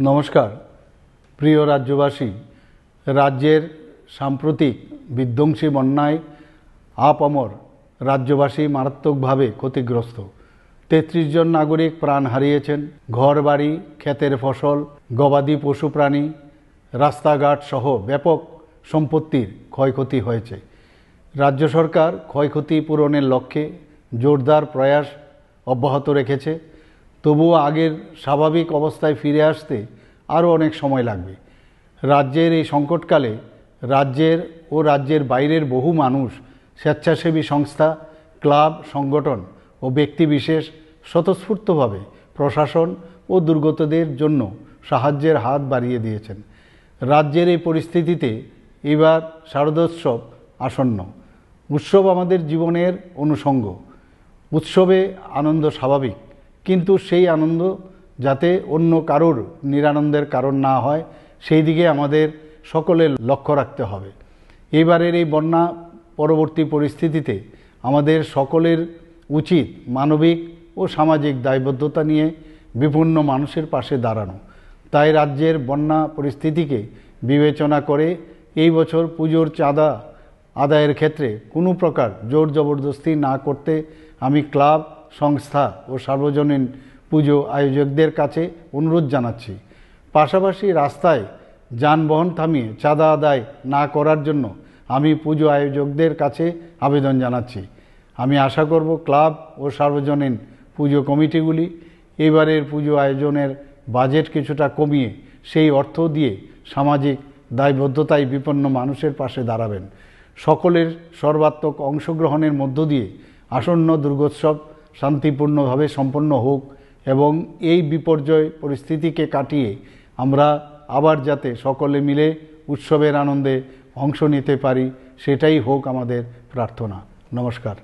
নমস্কার প্রিয় রাজ্যবাসী। রাজ্যের সাম্প্রতিক বিধ্বংসী বন্যায় আপামর রাজ্যবাসী মারাত্মকভাবে ক্ষতিগ্রস্ত। ৩৩ জন নাগরিক প্রাণ হারিয়েছেন। ঘরবাড়ি, ক্ষেতের ফসল, গবাদি পশু প্রাণী, রাস্তাঘাট সহ ব্যাপক সম্পত্তির ক্ষয়ক্ষতি হয়েছে। রাজ্য সরকার ক্ষয়ক্ষতি পূরণের লক্ষ্যে জোরদার প্রয়াস অব্যাহত রেখেছে। তবুও আগের স্বাভাবিক অবস্থায় ফিরে আসতে আরও অনেক সময় লাগবে। রাজ্যের এই সংকটকালে রাজ্যের বাইরের বহু মানুষ, স্বেচ্ছাসেবী সংস্থা, ক্লাব, সংগঠন ও ব্যক্তিবিশেষ স্বতঃস্ফূর্তভাবে প্রশাসন ও দুর্গতদের জন্য সাহায্যের হাত বাড়িয়ে দিয়েছেন। রাজ্যের এই পরিস্থিতিতে এবার শারদোৎসব আসন্ন। উৎসব আমাদের জীবনের অনুষঙ্গ। উৎসবে আনন্দ স্বাভাবিক, কিন্তু সেই আনন্দ যাতে অন্য কারোর নিরানন্দের কারণ না হয়, সেই দিকে আমাদের সকলের লক্ষ্য রাখতে হবে। এবারের এই বন্যা পরবর্তী পরিস্থিতিতে আমাদের সকলের উচিত মানবিক ও সামাজিক দায়বদ্ধতা নিয়ে বিপন্ন মানুষের পাশে দাঁড়ানো। তাই রাজ্যের বন্যা পরিস্থিতিকে বিবেচনা করে এই বছর পুজোর চাঁদা আদায়ের ক্ষেত্রে কোনো প্রকার জোর জবরদস্তি না করতে আমি ক্লাব, সংস্থা ও সার্বজনীন পুজো আয়োজকদের কাছে অনুরোধ জানাচ্ছি। পাশাপাশি রাস্তায় যানবাহন থামিয়ে চাঁদা আদায় না করার জন্য আমি পুজো আয়োজকদের কাছে আবেদন জানাচ্ছি। আমি আশা করব ক্লাব ও সার্বজনীন পুজো কমিটিগুলি এবারের পুজো আয়োজনের বাজেট কিছুটা কমিয়ে সেই অর্থ দিয়ে সামাজিক দায়বদ্ধতায় বিপন্ন মানুষের পাশে দাঁড়াবেন। সকলের সর্বাত্মক অংশগ্রহণের মধ্য দিয়ে আসন্ন দুর্গোৎসব শান্তিপূর্ণভাবে সম্পন্ন হোক এবং এই বিপর্যয় পরিস্থিতিকে কাটিয়ে আমরা আবার যাতে সকলে মিলে উৎসবের আনন্দে অংশ নিতে পারি, সেটাই হোক আমাদের প্রার্থনা। নমস্কার।